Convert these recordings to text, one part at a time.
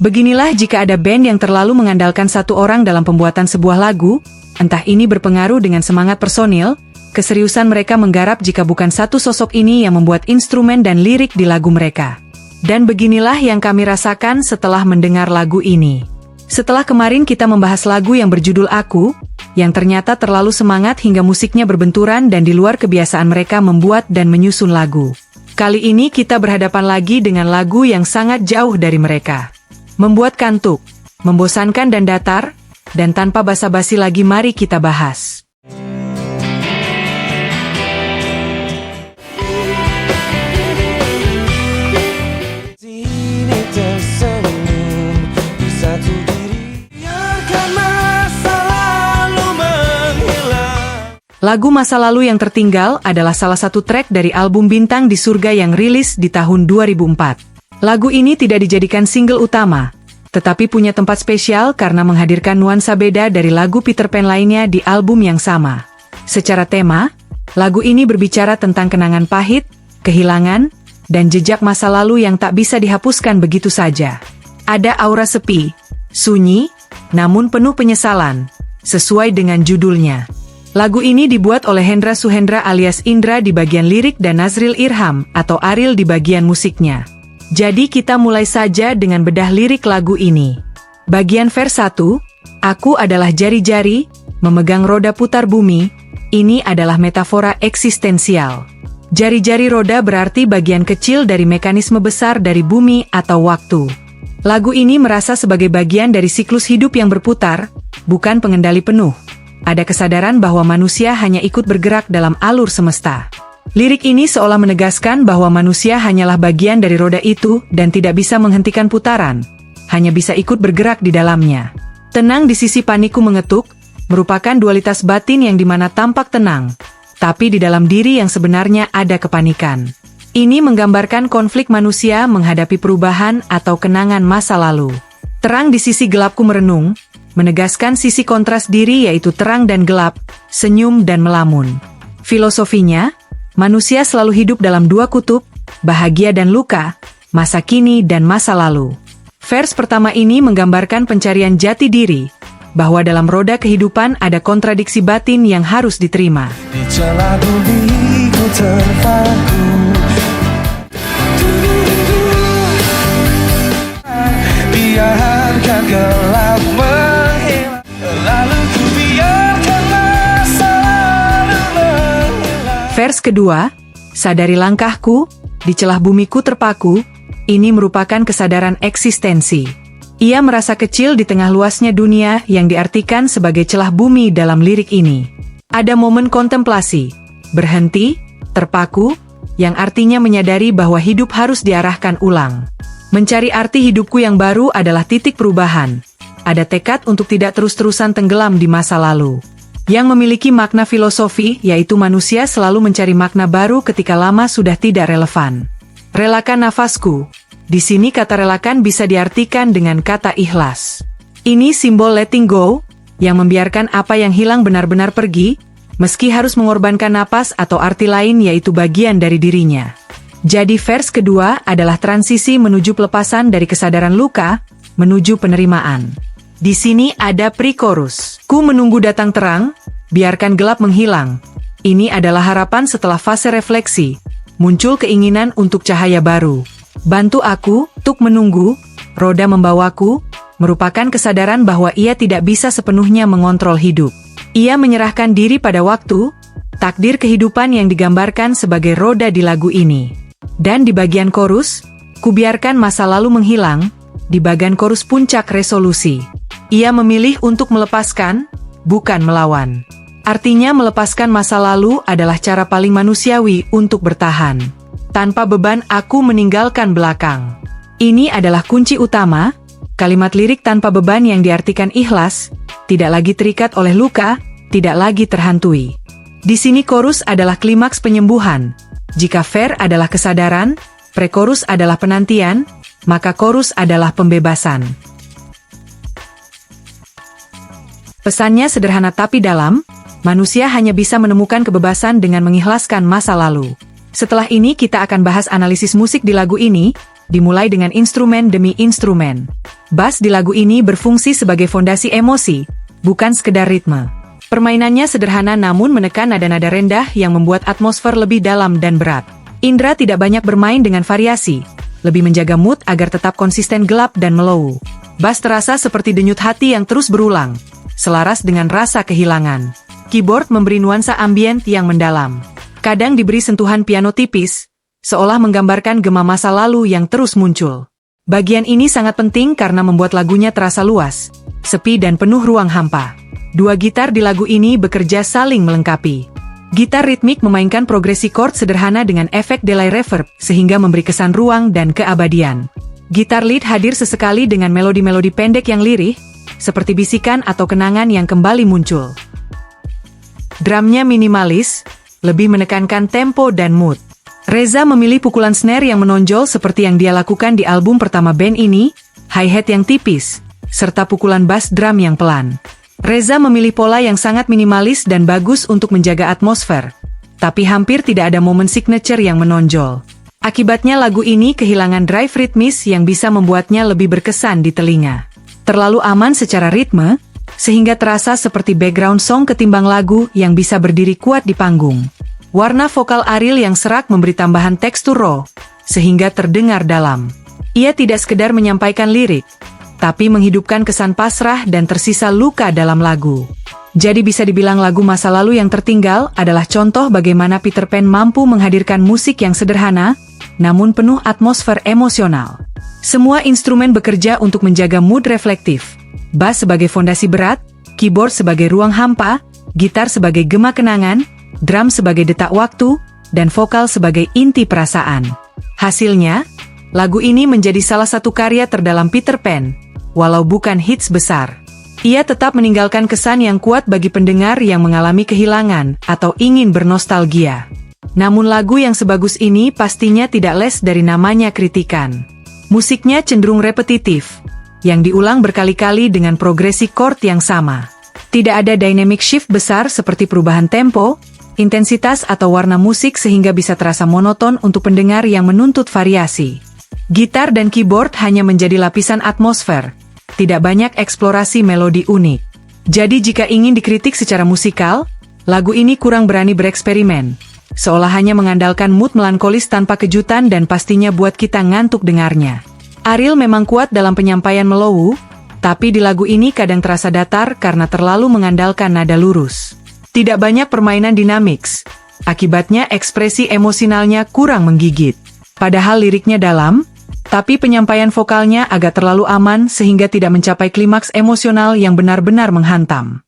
Beginilah jika ada band yang terlalu mengandalkan satu orang dalam pembuatan sebuah lagu, entah ini berpengaruh dengan semangat personil, keseriusan mereka menggarap jika bukan satu sosok ini yang membuat instrumen dan lirik di lagu mereka. Dan beginilah yang kami rasakan setelah mendengar lagu ini. Setelah kemarin kita membahas lagu yang berjudul Aku, yang ternyata terlalu semangat hingga musiknya berbenturan dan di luar kebiasaan mereka membuat dan menyusun lagu. Kali ini kita berhadapan lagi dengan lagu yang sangat jauh dari mereka. Membuat kantuk, membosankan dan datar, dan tanpa basa-basi lagi mari kita bahas. Lagu Masa Lalu yang Tertinggal adalah salah satu track dari album Bintang di Surga yang rilis di tahun 2004. Lagu ini tidak dijadikan single utama, tetapi punya tempat spesial karena menghadirkan nuansa beda dari lagu Peter Pan lainnya di album yang sama. Secara tema, lagu ini berbicara tentang kenangan pahit, kehilangan, dan jejak masa lalu yang tak bisa dihapuskan begitu saja. Ada aura sepi, sunyi, namun penuh penyesalan, sesuai dengan judulnya. Lagu ini dibuat oleh Hendra Suhendra alias Indra di bagian lirik dan Nazril Irham atau Ariel di bagian musiknya. Jadi kita mulai saja dengan bedah lirik lagu ini. Bagian vers 1, Aku adalah jari-jari, memegang roda putar bumi, ini adalah metafora eksistensial. Jari-jari roda berarti bagian kecil dari mekanisme besar dari bumi atau waktu. Lagu ini merasa sebagai bagian dari siklus hidup yang berputar, bukan pengendali penuh. Ada kesadaran bahwa manusia hanya ikut bergerak dalam alur semesta. Lirik ini seolah menegaskan bahwa manusia hanyalah bagian dari roda itu dan tidak bisa menghentikan putaran, hanya bisa ikut bergerak di dalamnya. Tenang di sisi panikku mengetuk, merupakan dualitas batin yang dimana tampak tenang, tapi di dalam diri yang sebenarnya ada kepanikan. Ini menggambarkan konflik manusia menghadapi perubahan atau kenangan masa lalu. Terang di sisi gelapku merenung, menegaskan sisi kontras diri yaitu terang dan gelap, senyum dan melamun. Filosofinya, manusia selalu hidup dalam dua kutub, bahagia dan luka, masa kini dan masa lalu. Vers pertama ini menggambarkan pencarian jati diri, bahwa dalam roda kehidupan ada kontradiksi batin yang harus diterima. Di celah bumi ku terpaku, biarkan gelap menghilang, lalu ku biarkan masa lalu menghilang. Vers kedua, sadari langkahku, di celah bumiku terpaku, ini merupakan kesadaran eksistensi. Ia merasa kecil di tengah luasnya dunia yang diartikan sebagai celah bumi dalam lirik ini. Ada momen kontemplasi, berhenti, terpaku, yang artinya menyadari bahwa hidup harus diarahkan ulang. Mencari arti hidupku yang baru adalah titik perubahan. Ada tekad untuk tidak terus-terusan tenggelam di masa lalu. Yang memiliki makna filosofi, yaitu manusia selalu mencari makna baru ketika lama sudah tidak relevan. Relakan nafasku. Di sini kata relakan bisa diartikan dengan kata ikhlas. Ini simbol letting go, yang membiarkan apa yang hilang benar-benar pergi, meski harus mengorbankan napas atau arti lain yaitu bagian dari dirinya. Jadi vers kedua adalah transisi menuju pelepasan dari kesadaran luka, menuju penerimaan. Di sini ada pre-chorus. Ku menunggu datang terang, biarkan gelap menghilang. Ini adalah harapan setelah fase refleksi, muncul keinginan untuk cahaya baru. Bantu aku, tuk menunggu, roda membawaku, merupakan kesadaran bahwa ia tidak bisa sepenuhnya mengontrol hidup. Ia menyerahkan diri pada waktu, takdir kehidupan yang digambarkan sebagai roda di lagu ini. Dan di bagian chorus, kubiarkan masa lalu menghilang, di bagian chorus puncak resolusi. Ia memilih untuk melepaskan, bukan melawan. Artinya melepaskan masa lalu adalah cara paling manusiawi untuk bertahan. Tanpa beban aku meninggalkan belakang. Ini adalah kunci utama, kalimat lirik tanpa beban yang diartikan ikhlas, tidak lagi terikat oleh luka, tidak lagi terhantui. Di sini chorus adalah klimaks penyembuhan. Jika ver adalah kesadaran, pre-chorus adalah penantian, maka chorus adalah pembebasan. Pesannya sederhana tapi dalam, manusia hanya bisa menemukan kebebasan dengan mengikhlaskan masa lalu. Setelah ini kita akan bahas analisis musik di lagu ini, dimulai dengan instrumen demi instrumen. Bass di lagu ini berfungsi sebagai fondasi emosi, bukan sekedar ritme. Permainannya sederhana namun menekan nada-nada rendah yang membuat atmosfer lebih dalam dan berat. Indra tidak banyak bermain dengan variasi, lebih menjaga mood agar tetap konsisten gelap dan mellow. Bass terasa seperti denyut hati yang terus berulang, selaras dengan rasa kehilangan. Keyboard memberi nuansa ambient yang mendalam. Kadang diberi sentuhan piano tipis, seolah menggambarkan gema masa lalu yang terus muncul. Bagian ini sangat penting karena membuat lagunya terasa luas, sepi dan penuh ruang hampa. Dua gitar di lagu ini bekerja saling melengkapi. Gitar ritmik memainkan progresi chord sederhana dengan efek delay reverb, sehingga memberi kesan ruang dan keabadian. Gitar lead hadir sesekali dengan melodi-melodi pendek yang lirih, seperti bisikan atau kenangan yang kembali muncul. Drumnya minimalis, lebih menekankan tempo dan mood. Reza memilih pukulan snare yang menonjol seperti yang dia lakukan di album pertama band ini, hi-hat yang tipis, serta pukulan bass drum yang pelan. Reza memilih pola yang sangat minimalis dan bagus untuk menjaga atmosfer, tapi hampir tidak ada momen signature yang menonjol. Akibatnya lagu ini kehilangan drive ritmis yang bisa membuatnya lebih berkesan di telinga. Terlalu aman secara ritme, sehingga terasa seperti background song ketimbang lagu yang bisa berdiri kuat di panggung. Warna vokal Ariel yang serak memberi tambahan tekstur raw, sehingga terdengar dalam. Ia tidak sekedar menyampaikan lirik, tapi menghidupkan kesan pasrah dan tersisa luka dalam lagu. Jadi bisa dibilang lagu masa lalu yang tertinggal adalah contoh bagaimana Peter Pan mampu menghadirkan musik yang sederhana, namun penuh atmosfer emosional. Semua instrumen bekerja untuk menjaga mood reflektif. Bass sebagai fondasi berat, keyboard sebagai ruang hampa, gitar sebagai gema kenangan, drum sebagai detak waktu, dan vokal sebagai inti perasaan. Hasilnya, lagu ini menjadi salah satu karya terdalam Peter Pan, walau bukan hits besar. Ia tetap meninggalkan kesan yang kuat bagi pendengar yang mengalami kehilangan atau ingin bernostalgia. Namun lagu yang sebagus ini pastinya tidak les dari namanya kritikan. Musiknya cenderung repetitif, yang diulang berkali-kali dengan progresi chord yang sama. Tidak ada dynamic shift besar seperti perubahan tempo, intensitas atau warna musik sehingga bisa terasa monoton untuk pendengar yang menuntut variasi. Gitar dan keyboard hanya menjadi lapisan atmosfer, tidak banyak eksplorasi melodi unik. Jadi jika ingin dikritik secara musikal, lagu ini kurang berani bereksperimen, seolah hanya mengandalkan mood melankolis tanpa kejutan dan pastinya buat kita ngantuk dengarnya. Ariel memang kuat dalam penyampaian mellow, tapi di lagu ini kadang terasa datar karena terlalu mengandalkan nada lurus. Tidak banyak permainan dinamiks, akibatnya ekspresi emosionalnya kurang menggigit. Padahal liriknya dalam, tapi penyampaian vokalnya agak terlalu aman sehingga tidak mencapai klimaks emosional yang benar-benar menghantam.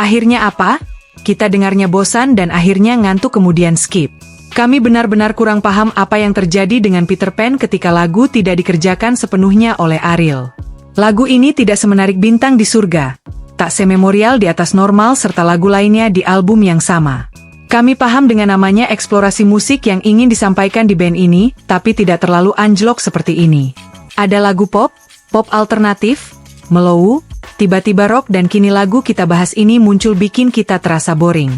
Akhirnya apa? Kita dengarnya bosan dan akhirnya ngantuk kemudian skip. Kami benar-benar kurang paham apa yang terjadi dengan Peter Pan ketika lagu tidak dikerjakan sepenuhnya oleh Ariel. Lagu ini tidak semenarik Bintang di Surga, tak sememorial Di Atas Normal serta lagu lainnya di album yang sama. Kami paham dengan namanya eksplorasi musik yang ingin disampaikan di band ini, tapi tidak terlalu anjlok seperti ini. Ada lagu pop, pop alternatif, mellow, tiba-tiba rock dan kini lagu kita bahas ini muncul bikin kita terasa boring.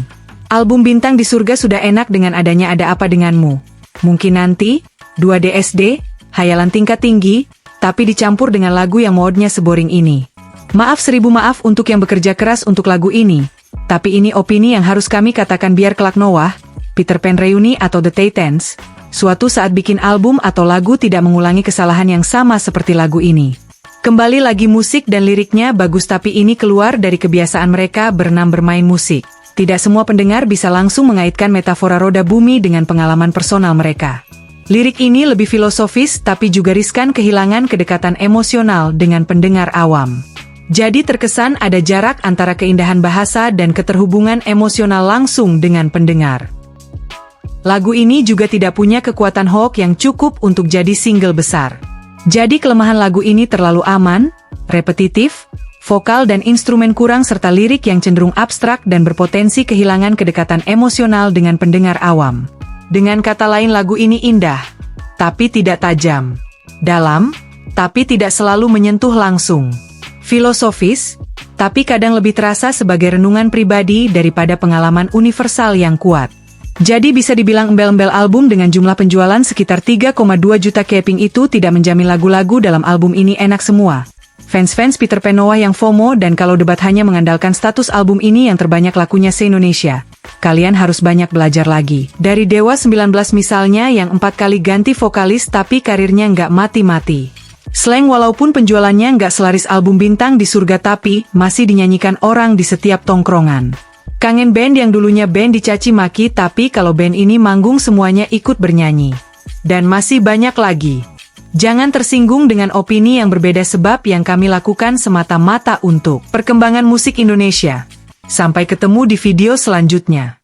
Album Bintang di Surga sudah enak dengan adanya Ada Apa Denganmu. Mungkin nanti, 2DSD, hayalan tingkat tinggi, tapi dicampur dengan lagu yang modnya seboring ini. Maaf seribu maaf untuk yang bekerja keras untuk lagu ini, tapi ini opini yang harus kami katakan biar kelak Noah, Peter Pan Reuni atau The Titans, suatu saat bikin album atau lagu tidak mengulangi kesalahan yang sama seperti lagu ini. Kembali lagi musik dan liriknya bagus tapi ini keluar dari kebiasaan mereka berenam bermain musik. Tidak semua pendengar bisa langsung mengaitkan metafora roda bumi dengan pengalaman personal mereka. Lirik ini lebih filosofis tapi juga riskan kehilangan kedekatan emosional dengan pendengar awam. Jadi terkesan ada jarak antara keindahan bahasa dan keterhubungan emosional langsung dengan pendengar. Lagu ini juga tidak punya kekuatan hook yang cukup untuk jadi single besar. Jadi kelemahan lagu ini terlalu aman, repetitif, vokal dan instrumen kurang serta lirik yang cenderung abstrak dan berpotensi kehilangan kedekatan emosional dengan pendengar awam. Dengan kata lain lagu ini indah, tapi tidak tajam. Dalam, tapi tidak selalu menyentuh langsung. Filosofis, tapi kadang lebih terasa sebagai renungan pribadi daripada pengalaman universal yang kuat. Jadi bisa dibilang embel-embel album dengan jumlah penjualan sekitar 3,2 juta keping itu tidak menjamin lagu-lagu dalam album ini enak semua. Fans-fans Peter Pan Noah yang FOMO dan kalau debat hanya mengandalkan status album ini yang terbanyak lakunya se-Indonesia. Kalian harus banyak belajar lagi. Dari Dewa 19 misalnya yang 4 kali ganti vokalis tapi karirnya nggak mati-mati. Slang walaupun penjualannya nggak selaris album Bintang di Surga tapi masih dinyanyikan orang di setiap tongkrongan. Kangen band yang dulunya band dicaci maki tapi kalau band ini manggung semuanya ikut bernyanyi. Dan masih banyak lagi. Jangan tersinggung dengan opini yang berbeda sebab yang kami lakukan semata-mata untuk perkembangan musik Indonesia. Sampai ketemu di video selanjutnya.